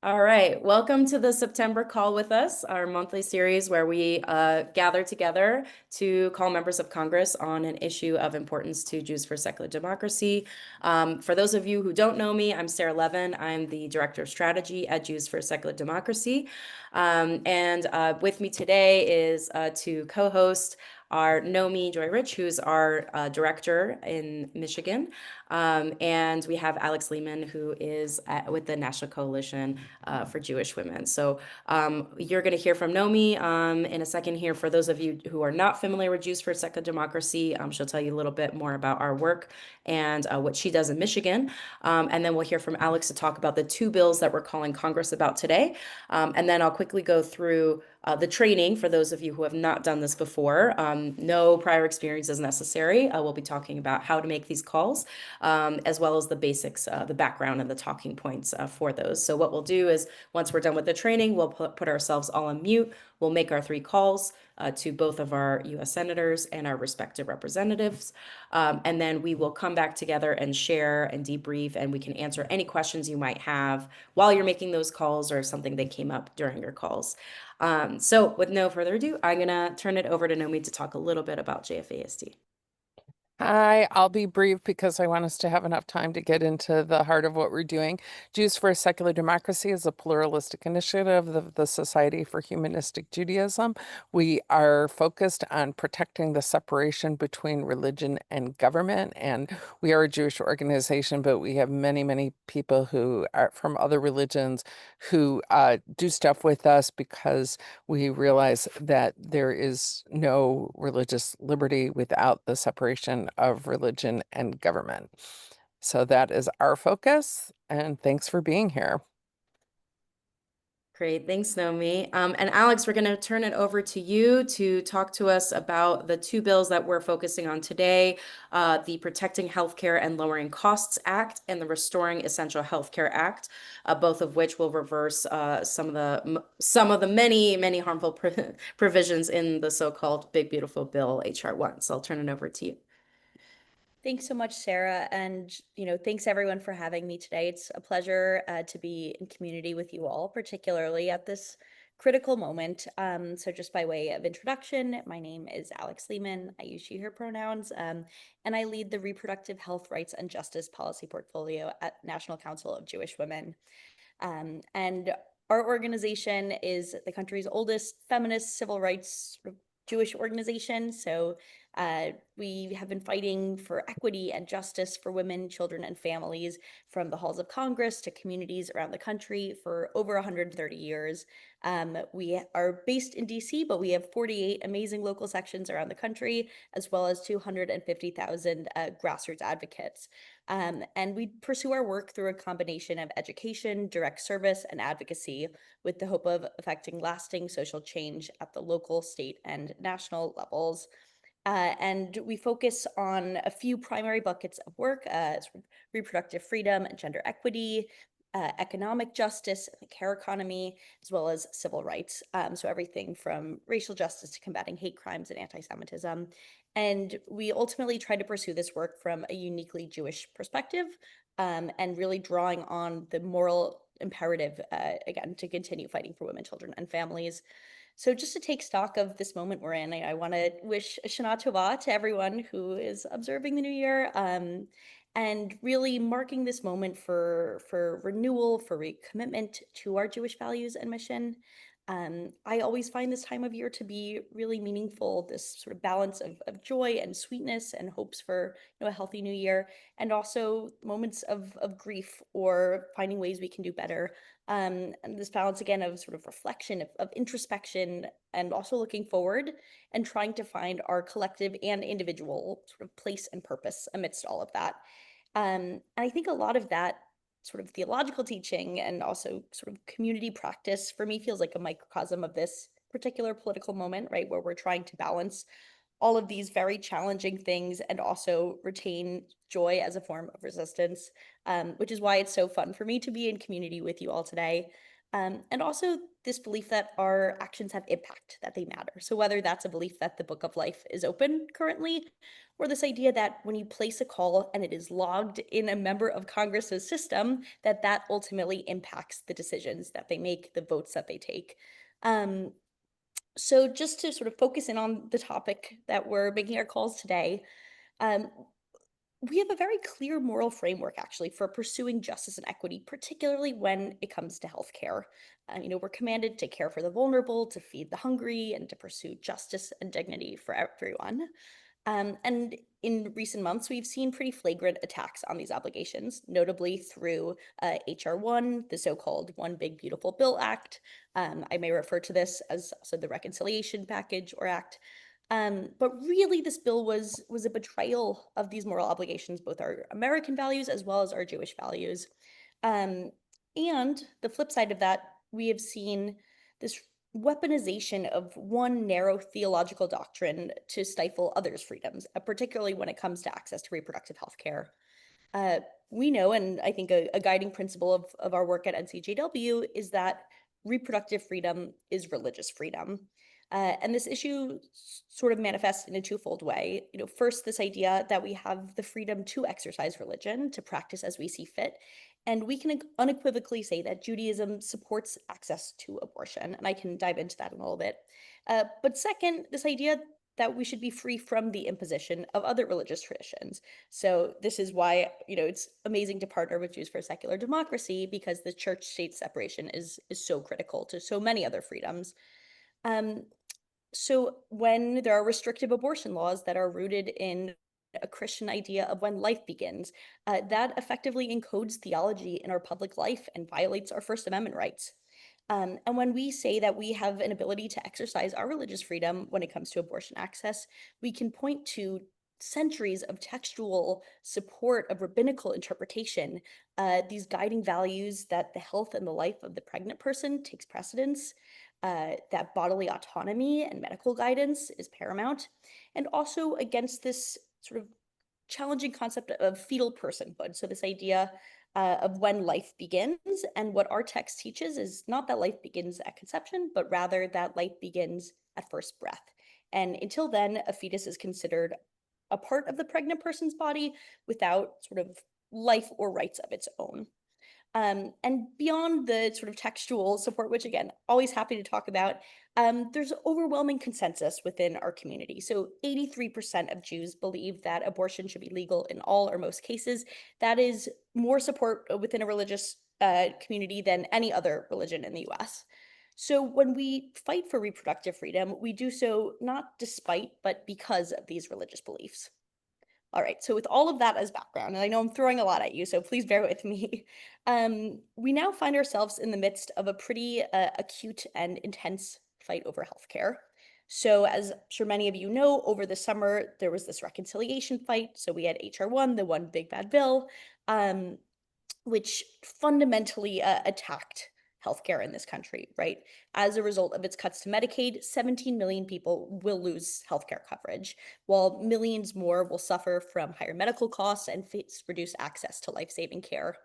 All right, welcome to the September Call with Us, our monthly series where we gather together to call members of Congress on an issue of importance to Jews for Secular Democracy. For those of you who don't know me, I'm Sarah Levin. I'm the Director of Strategy at Jews for Secular Democracy. And with me today is to co-host our Nomi Joy Rich, who's our director in Michigan. And we have Alex Lehman, who is with the National Coalition for Jewish Women. So you're going to hear from Nomi in a second here. For those of you who are not familiar with Jews for Secular Democracy, she'll tell you a little bit more about our work and what she does in Michigan. And then we'll hear from Alex to talk about the two bills that we're calling Congress about today. And then I'll quickly go through the training for those of you who have not done this before. No prior experience is necessary. We'll be talking about how to make these calls, as well as the basics, the background and the talking points for those. So what we'll do is once we're done with the training, we'll put ourselves all on mute. We'll make our three calls to both of our U.S. senators and our respective representatives. And then we will come back together and share and debrief, and we can answer any questions you might have while you're making those calls or something that came up during your calls. So with no further ado, I'm going to turn it over to Nomi to talk a little bit about JFASD. Hi, I'll be brief because I want us to have enough time to get into the heart of what we're doing. Jews for Secular Democracy is a pluralistic initiative of the Society for Humanistic Judaism. We are focused on protecting the separation between religion and government, and we are a Jewish organization, but we have many, many people who are from other religions who do stuff with us because we realize that there is no religious liberty without the separation of religion and government. So that is our focus, and thanks for being here. Great, thanks, Naomi. And Alex, we're going to turn it over to you to talk to us about the two bills that we're focusing on today, the Protecting Healthcare and Lowering Costs Act and the Restoring Essential Healthcare Act, both of which will reverse some of the many harmful provisions in the so-called Big Beautiful Bill HR 1. So I'll turn it over to you. Thanks so much, Sarah. And, thanks everyone for having me today. It's a pleasure to be in community with you all, particularly at this critical moment. So just by way of introduction, my name is Alex Lehman. I use she, her pronouns, and I lead the Reproductive Health Rights and Justice Policy Portfolio at National Council of Jewish Women. And our organization is the country's oldest feminist civil rights Jewish organization. So we have been fighting for equity and justice for women, children, and families from the halls of Congress to communities around the country for over 130 years. We are based in DC, but we have 48 amazing local sections around the country, as well as 250,000 grassroots advocates. And we pursue our work through a combination of education, direct service, and advocacy with the hope of affecting lasting social change at the local, state, and national levels. And we focus on a few primary buckets of work, reproductive freedom and gender equity, economic justice and the care economy, as well as civil rights. So everything from racial justice to combating hate crimes and anti-Semitism. And we ultimately try to pursue this work from a uniquely Jewish perspective, and really drawing on the moral imperative, again, to continue fighting for women, children, and families. So just to take stock of this moment we're in, I want to wish Shana Tova to everyone who is observing the new year, and really marking this moment for renewal, for recommitment to our Jewish values and mission. I always find this time of year to be really meaningful, this sort of balance of joy and sweetness and hopes for a healthy new year, and also moments of grief or finding ways we can do better. And this balance again of sort of reflection, of introspection, and also looking forward and trying to find our collective and individual sort of place and purpose amidst all of that. And I think a lot of that sort of theological teaching and also sort of community practice for me feels like a microcosm of this particular political moment, right? Where we're trying to balance all of these very challenging things and also retain joy as a form of resistance, which is why it's so fun for me to be in community with you all today. And also this belief that our actions have impact, that they matter. So whether that's a belief that the book of life is open currently, or this idea that when you place a call and it is logged in a member of Congress's system, that that ultimately impacts the decisions that they make, the votes that they take. So just to sort of focus in on the topic that we're making our calls today, um, we have a very clear moral framework actually for pursuing justice and equity, particularly when it comes to healthcare. We're commanded to care for the vulnerable, to feed the hungry, and to pursue justice and dignity for everyone. And in recent months, we've seen pretty flagrant attacks on these obligations, notably through HR 1, the so-called One Big Beautiful Bill Act. I may refer to this as also the Reconciliation Package or Act. But really, this bill was a betrayal of these moral obligations, both our American values as well as our Jewish values. Um, and the flip side of that, we have seen this weaponization of one narrow theological doctrine to stifle others' freedoms, particularly when it comes to access to reproductive health care. Uh, we know, and I think a guiding principle of our work at NCJW is that reproductive freedom is religious freedom. And this issue sort of manifests in a twofold way. First, this idea that we have the freedom to exercise religion, to practice as we see fit. And we can unequivocally say that Judaism supports access to abortion. And I can dive into that in a little bit. But second, this idea that we should be free from the imposition of other religious traditions. So this is why, it's amazing to partner with Jews for Secular Democracy, because the church-state separation is so critical to so many other freedoms. So when there are restrictive abortion laws that are rooted in a Christian idea of when life begins, that effectively encodes theology in our public life and violates our First Amendment rights. And when we say that we have an ability to exercise our religious freedom when it comes to abortion access, we can point to centuries of textual support of rabbinical interpretation, these guiding values that the health and the life of the pregnant person takes precedence, that bodily autonomy and medical guidance is paramount, and also against this sort of challenging concept of fetal personhood. So this idea of when life begins, and what our text teaches is not that life begins at conception, but rather that life begins at first breath. And until then, a fetus is considered a part of the pregnant person's body without sort of life or rights of its own. And beyond the sort of textual support, which again, always happy to talk about, there's overwhelming consensus within our community. So 83% of Jews believe that abortion should be legal in all or most cases. That is more support within a religious community than any other religion in the US. So when we fight for reproductive freedom, we do so not despite, but because of these religious beliefs. All right, so with all of that as background, and I know I'm throwing a lot at you, so please bear with me. We now find ourselves in the midst of a pretty acute and intense fight over healthcare. So as I'm sure many of you know, over the summer, there was this reconciliation fight. So we had HR 1, the one big bad bill, which fundamentally attacked healthcare in this country, right? As a result of its cuts to Medicaid, 17 million people will lose healthcare coverage, while millions more will suffer from higher medical costs and face reduced access to life-saving care.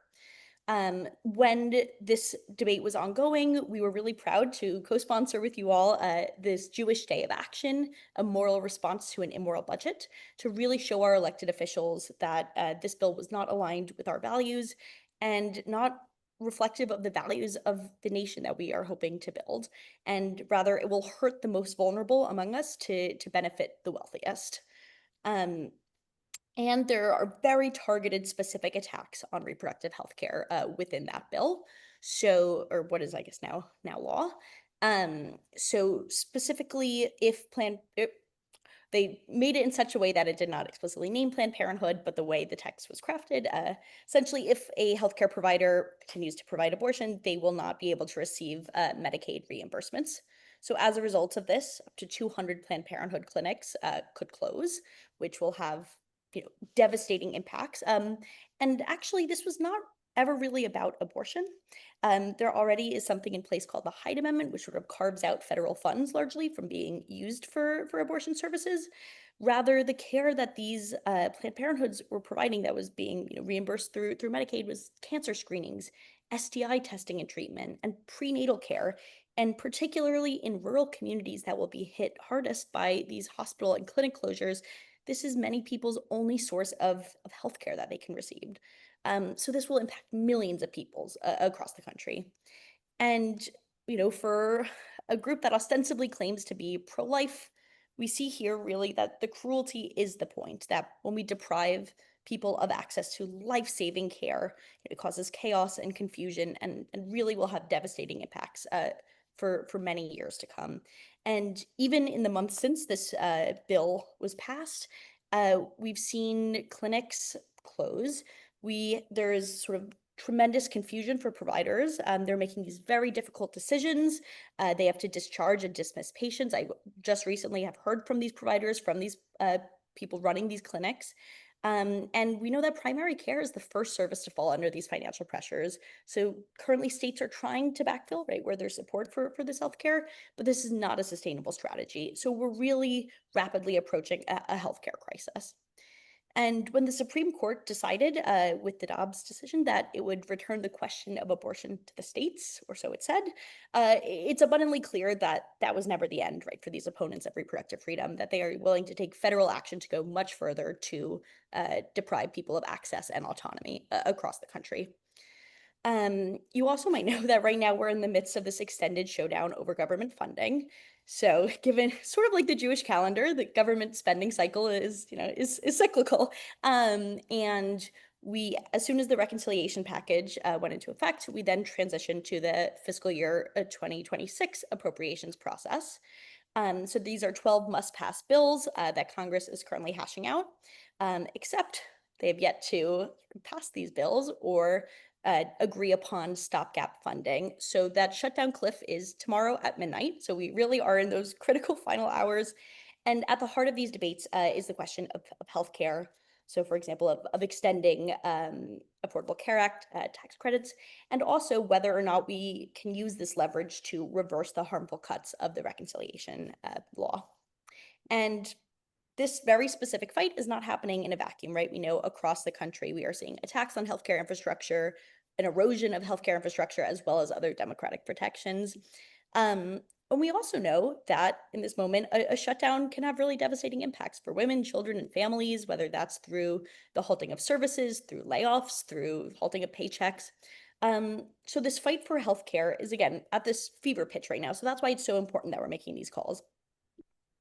When this debate was ongoing, we were really proud to co-sponsor with you all this Jewish Day of Action, a moral response to an immoral budget, to really show our elected officials that this bill was not aligned with our values and not reflective of the values of the nation that we are hoping to build. And rather, it will hurt the most vulnerable among us to benefit the wealthiest. And there are very targeted specific attacks on reproductive health care within that bill. So, or what is, I guess, now law. So specifically, they made it in such a way that it did not explicitly name Planned Parenthood, but the way the text was crafted, essentially, if a healthcare provider continues to provide abortion, they will not be able to receive Medicaid reimbursements. So as a result of this, up to 200 Planned Parenthood clinics could close, which will have devastating impacts. And actually, this was not ever really about abortion. There already is something in place called the Hyde Amendment, which sort of carves out federal funds largely from being used for abortion services. Rather, the care that these Planned Parenthoods were providing that was being reimbursed through Medicaid was cancer screenings STI testing and treatment, and prenatal care, and particularly in rural communities that will be hit hardest by these hospital and clinic closures. This is many people's only source of healthcare that they can receive. So this will impact millions of people across the country. And, for a group that ostensibly claims to be pro-life, we see here really that the cruelty is the point, that when we deprive people of access to life-saving care, it causes chaos and confusion and really will have devastating impacts for many years to come. And even in the months since this bill was passed, we've seen clinics close. There is sort of tremendous confusion for providers. They're making these very difficult decisions. They have to discharge and dismiss patients. I just recently have heard from these providers, from these people running these clinics. And we know that primary care is the first service to fall under these financial pressures. So currently states are trying to backfill, right, where there's support for this healthcare, but this is not a sustainable strategy. So we're really rapidly approaching a healthcare crisis. And when the Supreme Court decided with the Dobbs decision that it would return the question of abortion to the states, or so it said, it's abundantly clear that that was never the end, right, for these opponents of reproductive freedom, that they are willing to take federal action to go much further to deprive people of access and autonomy across the country. You also might know that right now we're in the midst of this extended showdown over government funding. So, given sort of like the Jewish calendar, the government spending cycle is cyclical. And as soon as the reconciliation package went into effect, we then transitioned to the fiscal year 2026 appropriations process. So these are 12 must-pass bills that Congress is currently hashing out, except they have yet to pass these bills or agree upon stopgap funding. So that shutdown cliff is tomorrow at midnight. So we really are in those critical final hours. And at the heart of these debates is the question of healthcare. So, for example, of extending Affordable Care Act tax credits, and also whether or not we can use this leverage to reverse the harmful cuts of the reconciliation law. And this very specific fight is not happening in a vacuum, right? We know across the country we are seeing attacks on healthcare infrastructure, an erosion of healthcare infrastructure, as well as other democratic protections. And we also know that in this moment, a shutdown can have really devastating impacts for women, children, and families, whether that's through the halting of services, through layoffs, through halting of paychecks. So this fight for healthcare is, again, at this fever pitch right now. So that's why it's so important that we're making these calls.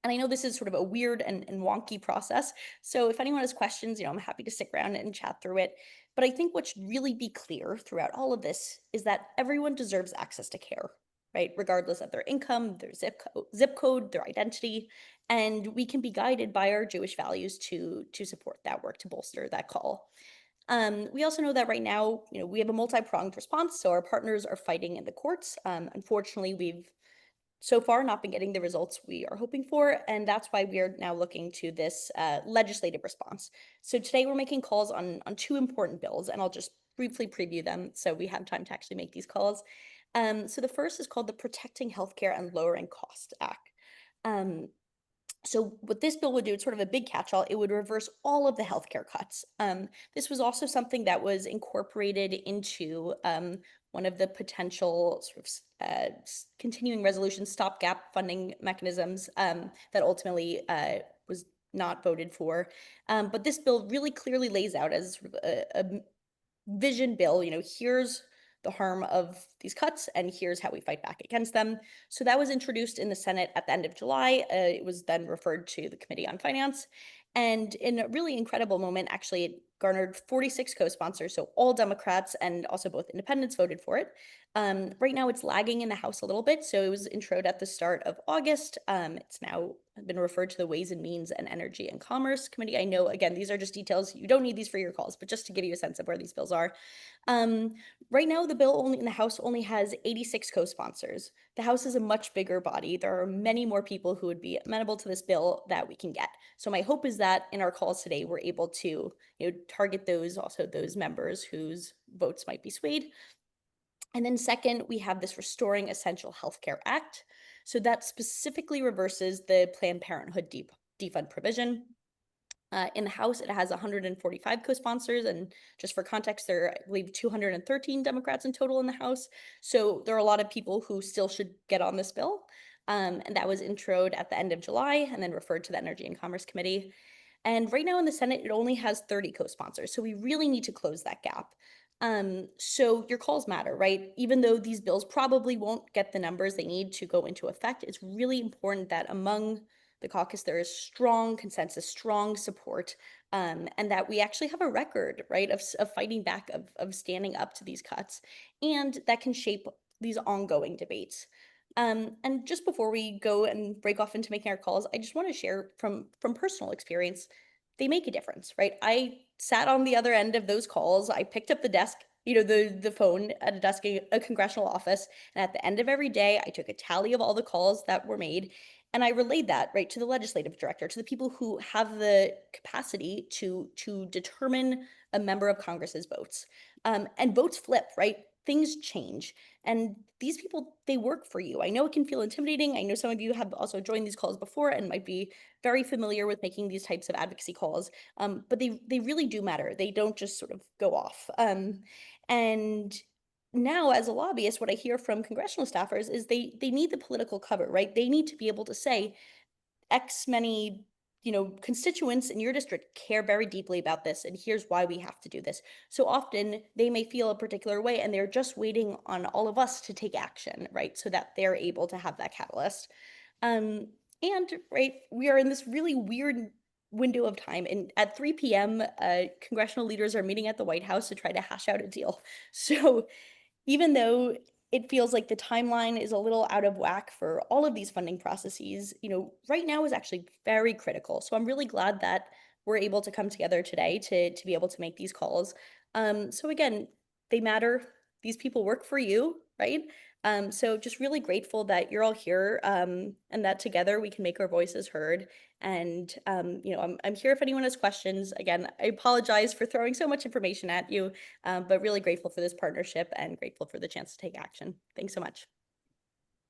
And I know this is sort of a weird and wonky process. So if anyone has questions, I'm happy to stick around and chat through it. But I think what should really be clear throughout all of this is that everyone deserves access to care, right? Regardless of their income, their zip code, their identity. And we can be guided by our Jewish values to support that work, to bolster that call. We also know that right now, we have a multi-pronged response. So our partners are fighting in the courts. Unfortunately, we've so far not been getting the results we are hoping for, and that's why we are now looking to this legislative response. So today we're making calls on two important bills, and I'll just briefly preview them so we have time to actually make these calls. So the first is called the Protecting Healthcare and Lowering Cost Act. So what this bill would do, it's sort of a big catch-all, it would reverse all of the healthcare cuts. This was also something that was incorporated into one of the potential sort of continuing resolution stopgap funding mechanisms that ultimately was not voted for. But this bill really clearly lays out as sort of a vision bill, here's the harm of these cuts, and here's how we fight back against them. So that was introduced in the Senate at the end of July. It was then referred to the Committee on Finance. And in a really incredible moment, actually, it garnered 46 co-sponsors, so all Democrats and also both independents voted for it. Right now, it's lagging in the House a little bit, so it was introed at the start of August. It's now been referred to the Ways and Means and Energy and Commerce Committee. I know, again, these are just details. You don't need these for your calls, but just to give you a sense of where these bills are. Right now, the bill in the House only has 86 co-sponsors. The House is a much bigger body. There are many more people who would be amenable to this bill that we can get. So my hope is that in our calls today, we're able to target those members whose votes might be swayed. And then second, we have this Restoring Essential Healthcare Act. So that specifically reverses the Planned Parenthood defund provision. In the House, it has 145 co-sponsors, and just for context, there are, I believe, 213 Democrats in total in the House. So there are a lot of people who still should get on this bill. And that was introed at the end of July and then referred to the Energy and Commerce Committee. And right now in the Senate, it only has 30 co-sponsors. So we really need to close that gap. So your calls matter, right? Even though these bills probably won't get the numbers they need to go into effect, it's really important that among the caucus there is strong consensus, strong support, and that we actually have a record, right, of fighting back, of standing up to these cuts, and that can shape these ongoing debates. And just before we go and break off into making our calls, I just want to share from personal experience, they make a difference, right? I sat on the other end of those calls. I picked up the desk, the phone at a desk in a congressional office, and at the end of every day, I took a tally of all the calls that were made, and I relayed that right to the legislative director, to the people who have the capacity to determine a member of Congress's votes. And votes flip, right? Things change. And these people, they work for you. I know it can feel intimidating. I know some of you have also joined these calls before and might be very familiar with making these types of advocacy calls, but they really do matter. They don't just sort of go off. And now, as a lobbyist, what I hear from congressional staffers is they need the political cover, right? They need to be able to say, X many constituents in your district care very deeply about this, and here's why we have to do this. So often they may feel a particular way and they're just waiting on all of us to take action, right, so that they're able to have that catalyst. And right, we are in this really weird window of time, and at 3 p.m. Congressional leaders are meeting at the White House to try to hash out a deal. So even though it feels like the timeline is a little out of whack for all of these funding processes, right now is actually very critical. So I'm really glad that we're able to come together today to be able to make these calls. So again, they matter. These people work for you, right? So just really grateful that you're all here, and that together we can make our voices heard. And I'm here if anyone has questions. Again, I apologize for throwing so much information at you, but really grateful for this partnership and grateful for the chance to take action. Thanks so much.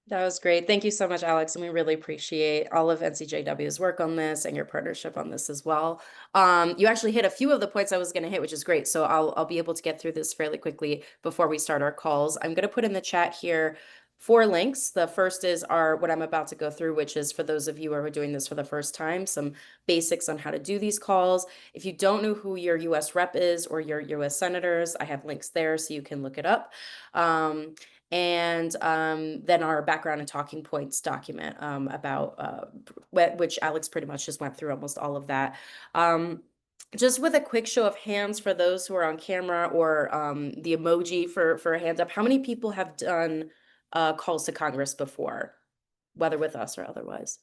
That was great. Thank you so much, Alex. And we really appreciate all of NCJW's work on this and your partnership on this as well. You actually hit a few of the points I was going to hit, which is great. So I'll be able to get through this fairly quickly before we start our calls. I'm going to put in the chat here 4 links. The first is what I'm about to go through, which is for those of you who are doing this for the first time, some basics on how to do these calls. If you don't know who your US rep is or your US senators, I have links there so you can look it up. And then our background and talking points document about which Alex pretty much just went through almost all of that. Just with a quick show of hands for those who are on camera, or the emoji for a hand up, how many people have done calls to Congress before, whether with us or otherwise?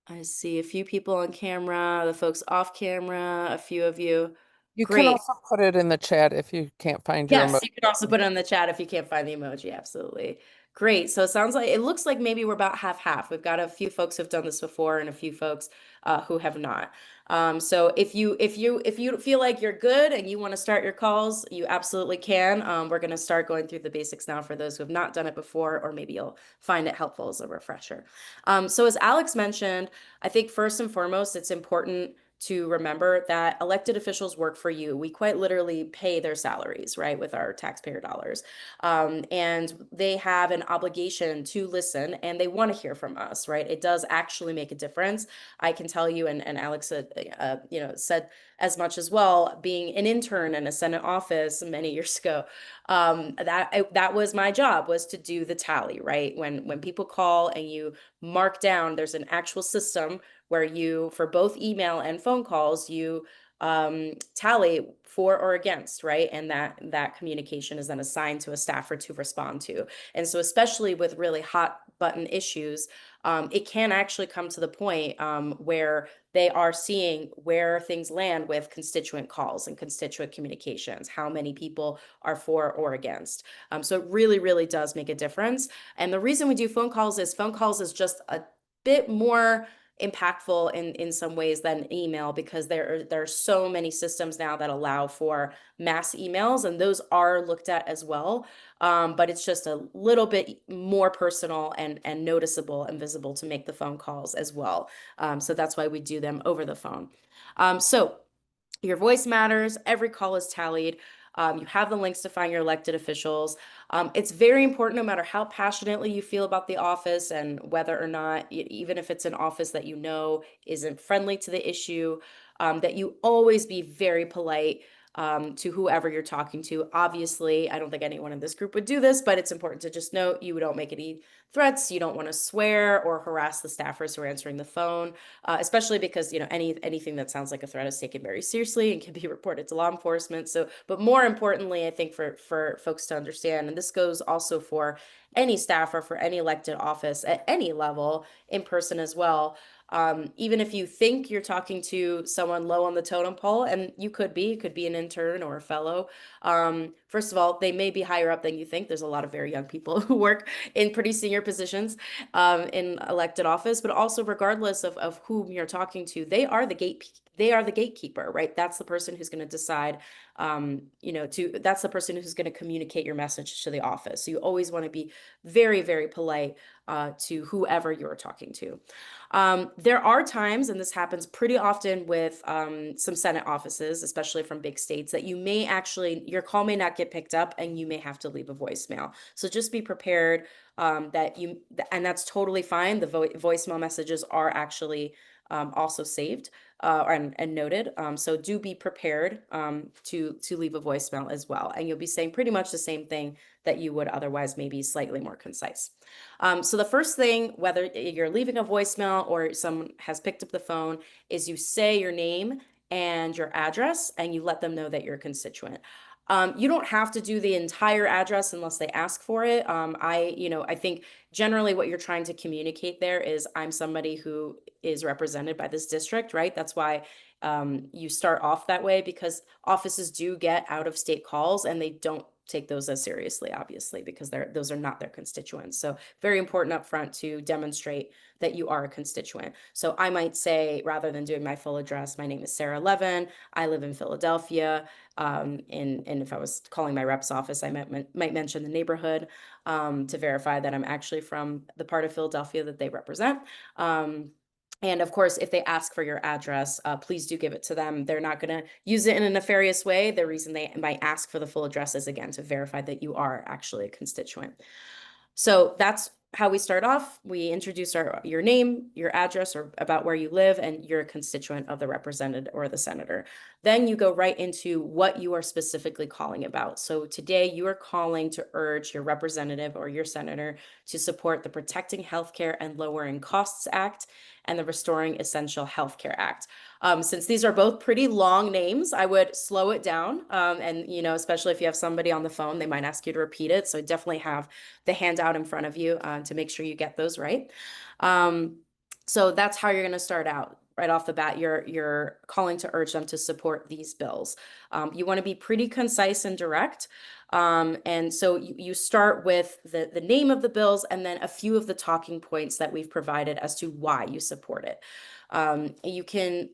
I see a few people on camera, the folks off camera, a few of you. You can Great. also put it in the chat if you can't find your Yes, emoji. you can also put it in the chat if you can't find the emoji. Absolutely. Great. So it looks like maybe we're about half. We've got a few folks who've done this before and a few folks who have not. So if you feel like you're good and you want to start your calls, you absolutely can. We're going to start going through the basics now for those who have not done it before, or maybe you'll find it helpful as a refresher. So as Alex mentioned, I think first and foremost, it's important to remember that elected officials work for you. We quite literally pay their salaries, right, with our taxpayer dollars. And they have an obligation to listen, and they want to hear from us, right? It does actually make a difference. I can tell you, and Alex said as much as well, being an intern in a Senate office many years ago, that was my job, was to do the tally, right? When people call and you mark down, there's an actual system where you, for both email and phone calls, you tally for or against, right? And that communication is then assigned to a staffer to respond to. And so especially with really hot button issues, it can actually come to the point where they are seeing where things land with constituent calls and constituent communications, how many people are for or against. So it really, really does make a difference. And the reason we do phone calls is just a bit more impactful in some ways than email, because there are so many systems now that allow for mass emails, and those are looked at as well. But it's just a little bit more personal and noticeable and visible to make the phone calls as well. So that's why we do them over the phone. So your voice matters. Every call is tallied. You have the links to find your elected officials. It's very important, no matter how passionately you feel about the office and whether or not, even if it's an office that you know isn't friendly to the issue, that you always be very polite to whoever you're talking to. Obviously, I don't think anyone in this group would do this, but it's important to just note you don't make any threats. You don't want to swear or harass the staffers who are answering the phone, especially because, you know, anything that sounds like a threat is taken very seriously and can be reported to law enforcement. So, but more importantly, I think for folks to understand, and this goes also for any staffer for any elected office at any level, in person as well. Even if you think you're talking to someone low on the totem pole, and you could be an intern or a fellow. First of all, they may be higher up than you think. There's a lot of very young people who work in pretty senior positions in elected office, but also regardless of whom you're talking to, they are the gatekeeper, right? That's the person who's going to decide, that's the person who's going to communicate your message to the office. So you always want to be very, very polite to whoever you're talking to. There are times, and this happens pretty often with some Senate offices, especially from big states, that your call may not get picked up and you may have to leave a voicemail. So just be prepared and that's totally fine. The voicemail messages are actually also saved and noted. So do be prepared to leave a voicemail as well. And you'll be saying pretty much the same thing that you would otherwise, maybe slightly more concise. So the first thing, whether you're leaving a voicemail or someone has picked up the phone, is you say your name and your address, and you let them know that you're a constituent. You don't have to do the entire address unless they ask for it. I think generally what you're trying to communicate there is, I'm somebody who is represented by this district, right? That's why you start off that way, because offices do get out of state calls and they don't take those as seriously, obviously, because those are not their constituents. So very important up front to demonstrate that you are a constituent. So I might say, rather than doing my full address, my name is Sarah Levin. I live in Philadelphia. And if I was calling my rep's office, I might mention the neighborhood to verify that I'm actually from the part of Philadelphia that they represent. And of course, if they ask for your address, please do give it to them. They're not going to use it in a nefarious way. The reason they might ask for the full address is, again, to verify that you are actually a constituent. So that's how we start off. We introduce your name, your address, or about where you live, and you're a constituent of the representative or the senator. Then you go right into what you are specifically calling about. So today you are calling to urge your representative or your senator to support the Protecting Healthcare and Lowering Costs Act and the Restoring Essential Healthcare Act. Since these are both pretty long names, I would slow it down. And, especially if you have somebody on the phone, they might ask you to repeat it. So definitely have the handout in front of you to make sure you get those right. So that's how you're going to start out. Right off the bat, you're calling to urge them to support these bills. You want to be pretty concise and direct. And so you start with the name of the bills and then a few of the talking points that we've provided as to why you support it. You can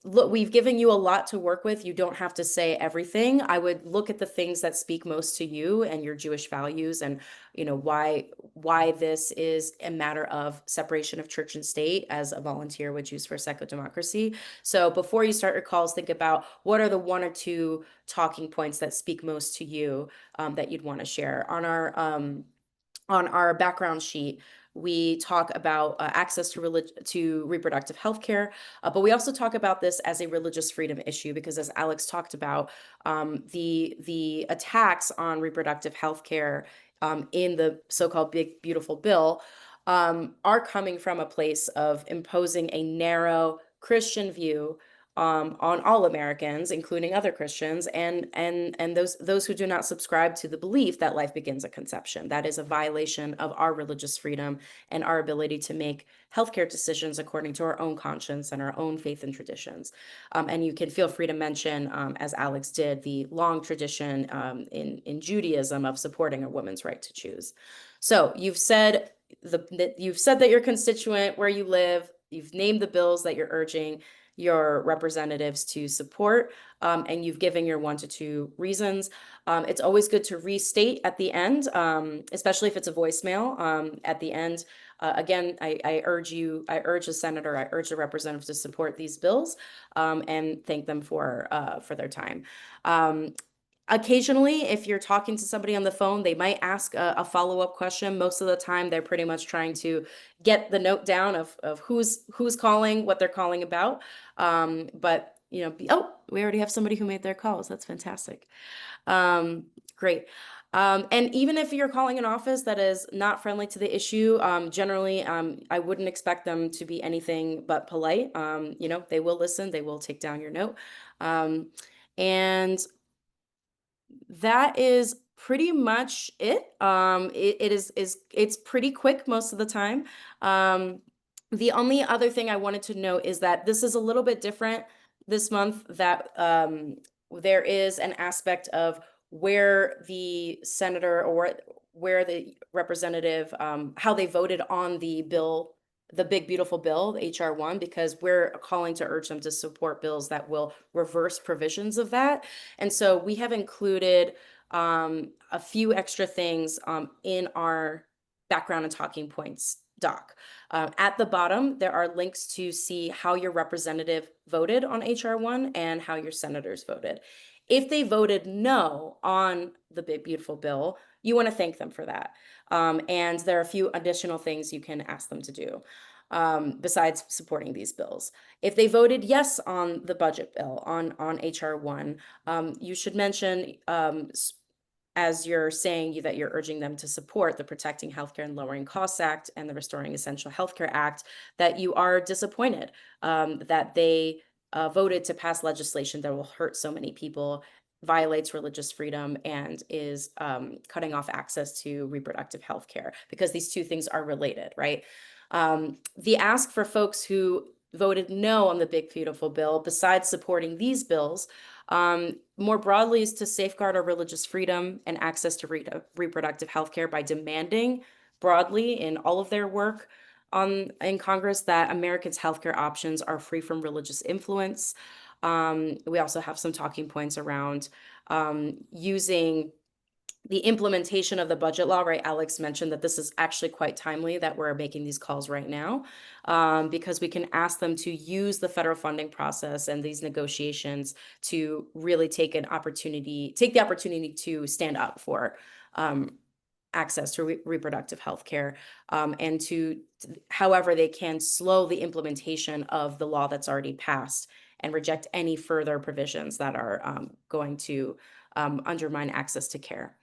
look, we've given you a lot to work with. You don't have to say everything. I would look at the things that speak most to you and your Jewish values, and why this is a matter of separation of church and state as a volunteer with Jews for Secular Democracy. So before you start your calls, think about what are the one or two talking points that speak most to you that you'd want to share. On our background sheet, we talk about access to reproductive health care, but we also talk about this as a religious freedom issue, because as Alex talked about, the attacks on reproductive health care in the so-called Big Beautiful Bill are coming from a place of imposing a narrow Christian view on all Americans, including other Christians, and those who do not subscribe to the belief that life begins at conception. That is a violation of our religious freedom and our ability to make healthcare decisions according to our own conscience and our own faith and traditions. And you can feel free to mention, as Alex did, the long tradition in Judaism of supporting a woman's right to choose. So you've said that you're constituent, where you live, you've named the bills that you're urging your representatives to support, and you've given your 1 to 2 reasons. It's always good to restate at the end, especially if it's a voicemail. At the end, again, I urge the senator, I urge the representatives to support these bills, and thank them for their time. Occasionally, if you're talking to somebody on the phone, they might ask a follow-up question. Most of the time, they're pretty much trying to get the note down of who's calling, what they're calling about. But oh, we already have somebody who made their calls. That's fantastic. Great. And even if you're calling an office that is not friendly to the issue, generally, I wouldn't expect them to be anything but polite. They will listen, they will take down your note. And that is pretty much it. It's pretty quick most of the time. The only other thing I wanted to note is that this is a little bit different this month, that there is an aspect of where the senator or where the representative, how they voted on the bill, the big beautiful bill, HR 1, because we're calling to urge them to support bills that will reverse provisions of that. And so we have included a few extra things in our background and talking points doc. At the bottom, there are links to see how your representative voted on HR 1 and how your senators voted. If they voted no on the big beautiful bill, you want to thank them for that. And there are a few additional things you can ask them to do besides supporting these bills. If they voted yes on the budget bill, on HR 1, you should mention, as you're saying that you're urging them to support the Protecting Healthcare and Lowering Costs Act and the Restoring Essential Healthcare Act, that you are disappointed that they voted to pass legislation that will hurt so many people, violates religious freedom, and is cutting off access to reproductive health care, because these two things are related, right? The ask for folks who voted no on the big beautiful bill, besides supporting these bills, more broadly, is to safeguard our religious freedom and access to reproductive health care by demanding broadly in all of their work in Congress that Americans' healthcare options are free from religious influence. We also have some talking points around using the implementation of the budget law, right? Alex mentioned that this is actually quite timely that we're making these calls right now, because we can ask them to use the federal funding process and these negotiations to really take the opportunity to stand up for access to reproductive health care, and to, however they can, slow the implementation of the law that's already passed and reject any further provisions that are going to undermine access to care.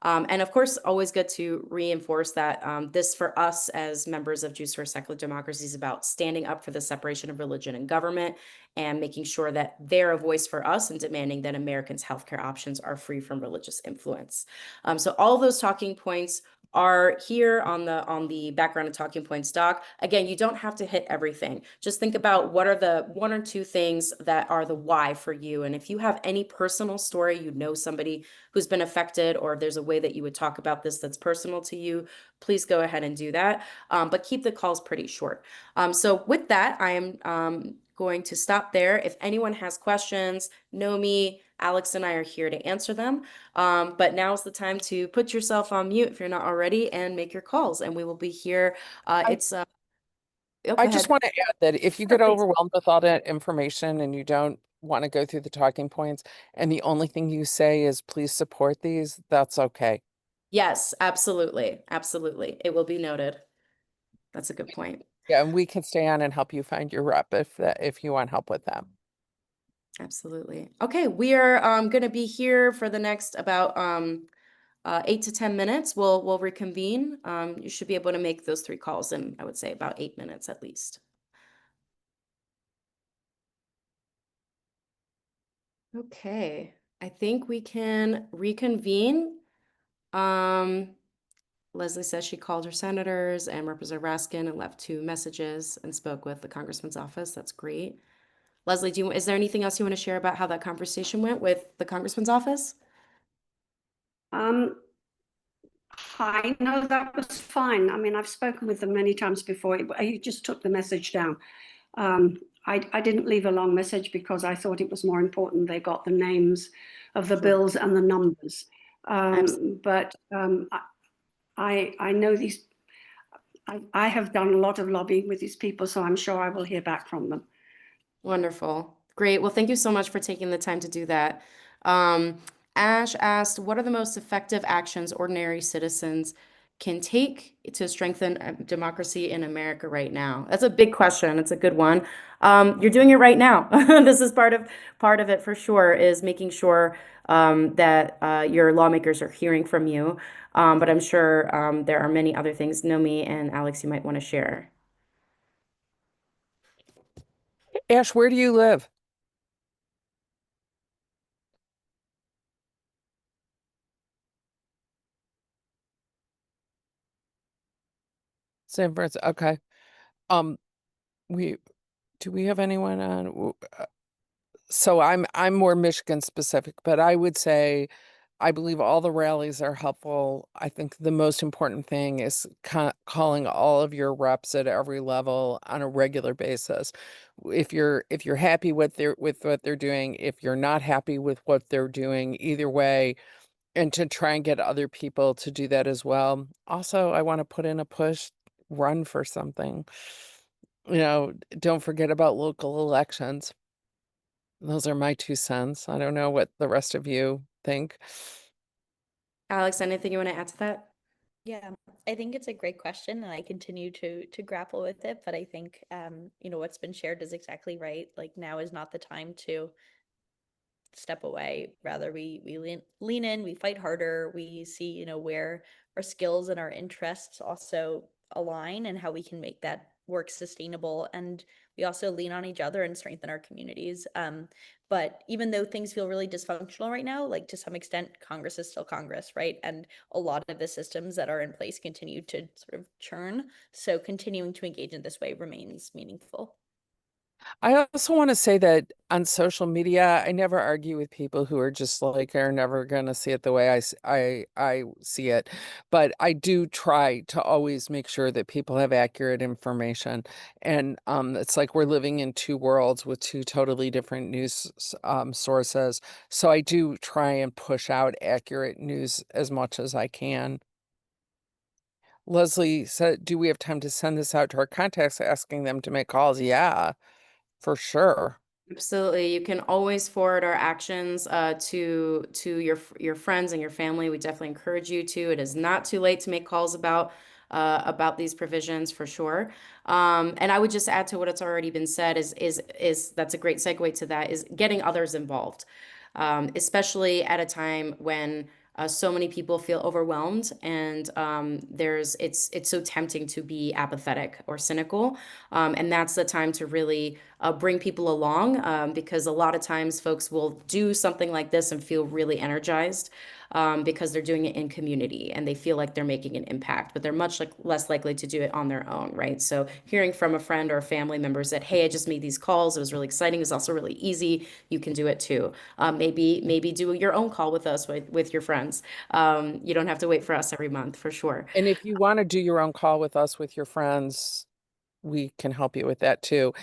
And of course, always good to reinforce that this, for us as members of Jews for Secular Democracy, is about standing up for the separation of religion and government and making sure that they're a voice for us and demanding that Americans' healthcare options are free from religious influence. So all those talking points are here on the background and talking points doc. Again, you don't have to hit everything. Just think about what are the 1 or 2 things that are the why for you. And if you have any personal story, you know somebody who's been affected, or if there's a way that you would talk about this that's personal to you, please go ahead and do that. But keep the calls pretty short. So with that, I am going to stop there. If anyone has questions, know me, Alex and I are here to answer them. But now is the time to put yourself on mute if you're not already and make your calls, and we will be here. I Go just ahead. want to add that if you Sure, get please. overwhelmed with all that information and you don't want to go through the talking points, and the only thing you say is please support these, that's okay. Yes, absolutely. Absolutely. It will be noted. That's a good point. Yeah, and we can stay on and help you find your rep if you want help with that. Absolutely. Okay, we are going to be here for the next about 8 to 10 minutes. We'll reconvene. You should be able to make those 3 calls in, I would say, about 8 minutes at least. Okay, I think we can reconvene. Leslie says she called her senators and Representative Raskin and left 2 messages and spoke with the congressman's office. That's great. Leslie, is there anything else you want to share about how that conversation went with the congressman's office? Hi, no, that was fine. I mean, I've spoken with them many times before. He just took the message down. I didn't leave a long message because I thought it was more important they got the names of the Sure. bills and the numbers. Absolutely. But I know these, I have done a lot of lobbying with these people, so I'm sure I will hear back from them. Wonderful. Great. Well, thank you so much for taking the time to do that. Um, Ash asked, what are the most effective actions ordinary citizens can take to strengthen democracy in America right now? That's a big question. It's a good one. You're doing it right now. This is part of it for sure, is making sure that your lawmakers are hearing from you. But I'm sure there are many other things, Nomi and Alex, you might want to share. Ash, where do you live? San Francisco. Okay. Um, we do we have anyone on? So I'm more Michigan specific, but I would say I believe all the rallies are helpful. I think the most important thing is calling all of your reps at every level on a regular basis. If you're happy with what they're doing, if you're not happy with what they're doing, either way, and to try and get other people to do that as well. Also, I want to put in a push, run for something. Don't forget about local elections. Those are my 2 cents. I don't know what the rest of you think. Alex, anything you want to add to that? Yeah, I think it's a great question, and I continue to grapple with it. But I think, what's been shared is exactly right. Like, now is not the time to step away. Rather, we lean in, we fight harder, we see, where our skills and our interests also align and how we can make that work sustainable. And we also lean on each other and strengthen our communities. But even though things feel really dysfunctional right now, like, to some extent, Congress is still Congress, right? And a lot of the systems that are in place continue to sort of churn. So continuing to engage in this way remains meaningful. I also want to say that on social media, I never argue with people who are just like are never going to see it the way I see it. But I do try to always make sure that people have accurate information. And it's like we're living in two worlds with two totally different news sources. So I do try and push out accurate news as much as I can. Leslie said, do we have time to send this out to our contacts asking them to make calls? Yeah, for sure. Absolutely. You can always forward our actions to your friends and your family. We definitely encourage you to. It is not too late to make calls about these provisions for sure. And I would just add to what it's already been said is that's a great segue to that, is getting others involved, especially at a time when so many people feel overwhelmed, and it's so tempting to be apathetic or cynical, and that's the time to really bring people along, because a lot of times folks will do something like this and feel really energized, because they're doing it in community and they feel like they're making an impact, but they're much less likely to do it on their own, right? So hearing from a friend or a family member that, hey, I just made these calls, it was really exciting, it was also really easy, you can do it too. Maybe do your own call with us, with your friends. You don't have to wait for us every month, for sure. And if you want to do your own call with us with your friends, we can help you with that too.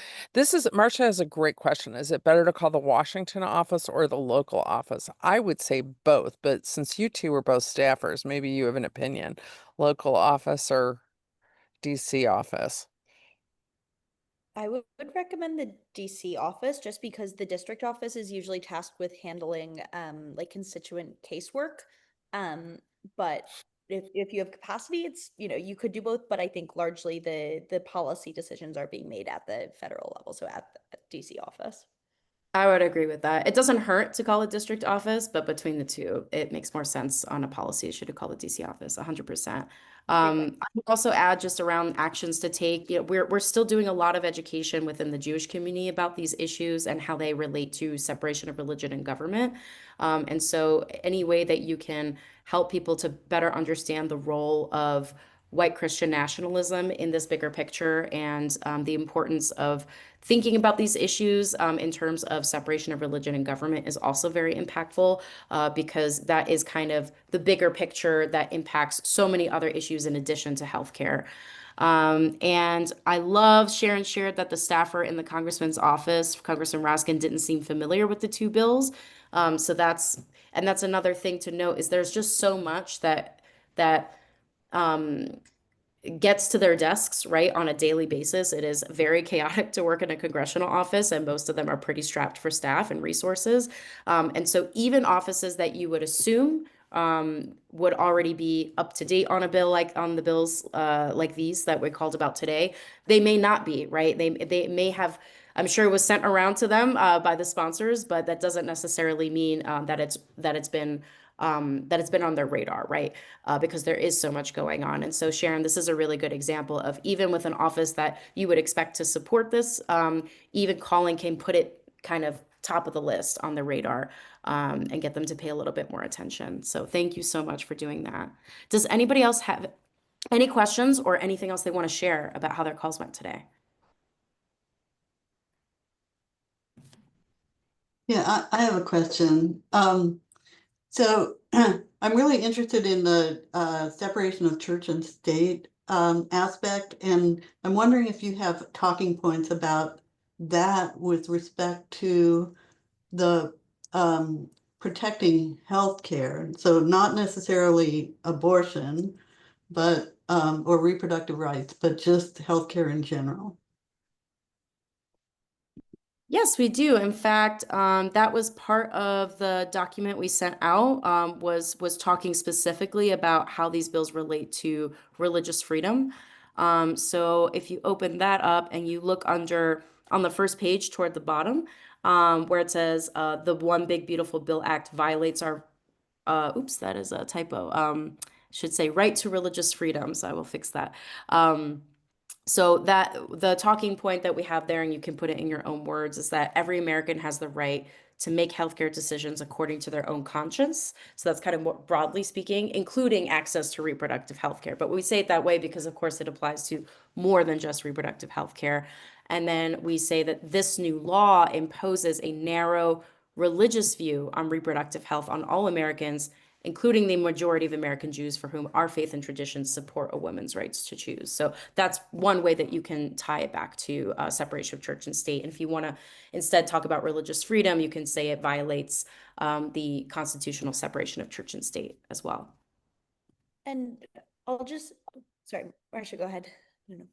Marcia has a great question. Is it better to call the Washington office or the local office? I would say both, but since you two are both staffers, maybe you have an opinion. Local office or DC office? I would recommend the DC office just because the district office is usually tasked with handling like constituent casework. Um, but if you have capacity, it's, you could do both, but I think largely the policy decisions are being made at the federal level, so at the DC office. I would agree with that. It doesn't hurt to call it district office, but between the two, it makes more sense on a policy issue to call it DC office, 100%. Great question. I would also add just around actions to take, we're still doing a lot of education within the Jewish community about these issues and how they relate to separation of religion and government. And so any way that you can help people to better understand the role of white Christian nationalism in this bigger picture, and the importance of thinking about these issues in terms of separation of religion and government is also very impactful, because that is kind of the bigger picture that impacts so many other issues in addition to healthcare. And I love Sharon shared that the staffer in the congressman's office, Congressman Raskin, didn't seem familiar with the two bills. So that's another thing to note, is there's just so much that gets to their desks, right, on a daily basis. It is very chaotic to work in a congressional office, and most of them are pretty strapped for staff and resources. And so even offices that you would assume would already be up to date on a bill, like on the bills like these that we called about today, they may not be, right? They may have, I'm sure it was sent around to them by the sponsors, but that doesn't necessarily mean that it's been on their radar, right? Because there is so much going on. And so, Sharon, this is a really good example of, even with an office that you would expect to support this, even calling can put it kind of top of the list on the radar, and get them to pay a little bit more attention. So thank you so much for doing that. Does anybody else have any questions or anything else they want to share about how their calls went today? Yeah, I have a question. So I'm really interested in the separation of church and state aspect, and I'm wondering if you have talking points about that with respect to the protecting healthcare. So not necessarily abortion, but or reproductive rights, but just healthcare in general. Yes, we do. In fact, that was part of the document we sent out, was talking specifically about how these bills relate to religious freedom. So if you open that up and you look under on the first page toward the bottom, where it says the One Big Beautiful Bill Act violates our oops, that is a typo. Should say right to religious freedom. So I will fix that. So that the talking point that we have there, and you can put it in your own words, is that every American has the right to make healthcare decisions according to their own conscience. So that's kind of more broadly speaking, including access to reproductive healthcare. But we say it that way because, of course, it applies to more than just reproductive healthcare. And then we say that this new law imposes a narrow religious view on reproductive health on all Americans, including the majority of American Jews, for whom our faith and traditions support a woman's rights to choose. So that's one way that you can tie it back to separation of church and state. And if you want to instead talk about religious freedom, you can say it violates the constitutional separation of church and state as well. And I'll just, sorry, Marcia, go ahead. No.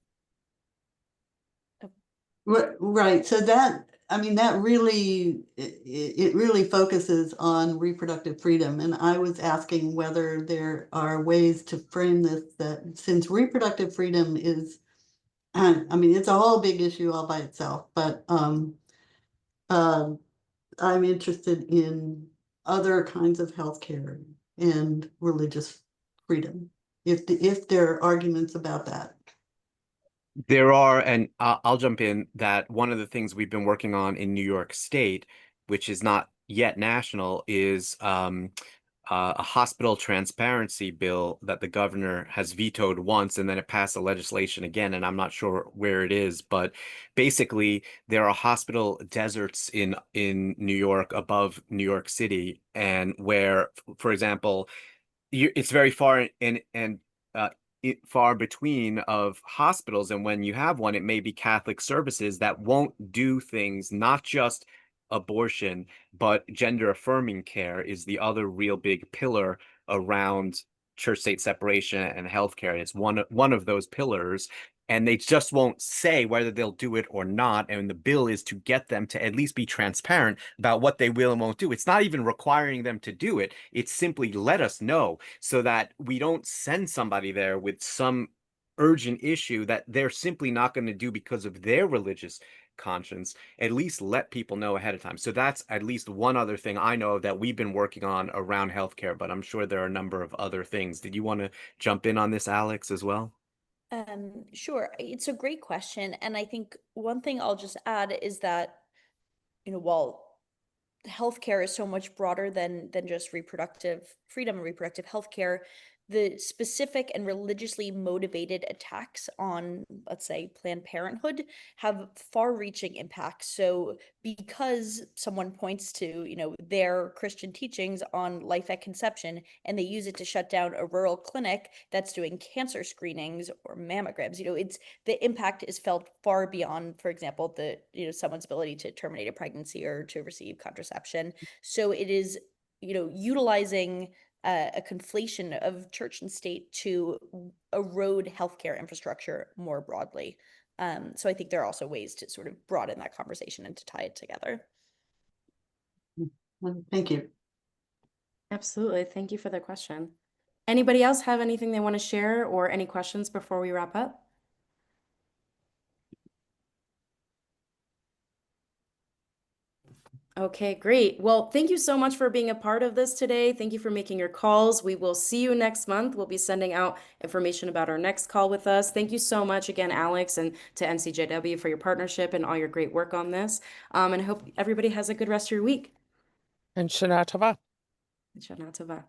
Right. So that, I mean, that really, it really focuses on reproductive freedom. And I was asking whether there are ways to frame this, that since reproductive freedom is, I mean, it's a whole big issue all by itself, but I'm interested in other kinds of healthcare and religious freedom, if there are arguments about that. There are, and I'll jump in, that one of the things we've been working on in New York State, which is not yet national, is a hospital transparency bill that the governor has vetoed once, and then it passed the legislation again, and I'm not sure where it is, but basically there are hospital deserts in New York above New York City, and where, for example, it's very far far between of hospitals, and when you have one, it may be Catholic services that won't do things, not just abortion, but gender affirming care is the other real big pillar around church state separation and healthcare. And it's one of those pillars, and they just won't say whether they'll do it or not. And the bill is to get them to at least be transparent about what they will and won't do. It's not even requiring them to do it. It's simply let us know, so that we don't send somebody there with some urgent issue that they're simply not going to do because of their religious conscience. At least let people know ahead of time. So that's at least one other thing I know of that we've been working on around healthcare, but I'm sure there are a number of other things. Did you want to jump in on this, Alex, as well? Sure. It's a great question. And I think one thing I'll just add is that, while healthcare is so much broader than just reproductive freedom and reproductive healthcare, the specific and religiously motivated attacks on, let's say, Planned Parenthood have far-reaching impacts. So because someone points to, their Christian teachings on life at conception, and they use it to shut down a rural clinic that's doing cancer screenings or mammograms, the impact is felt far beyond, for example, someone's ability to terminate a pregnancy or to receive contraception. So it is, utilizing a conflation of church and state to erode healthcare infrastructure more broadly. So I think there are also ways to sort of broaden that conversation and to tie it together. Thank you. Absolutely. Thank you for the question. Anybody else have anything they want to share or any questions before we wrap up? Okay, great. Well, thank you so much for being a part of this today. Thank you for making your calls. We will see you next month. We'll be sending out information about our next call with us. Thank you so much again, Alex, and to NCJW for your partnership and all your great work on this. And I hope everybody has a good rest of your week. And Shana Tova. Shana Tova.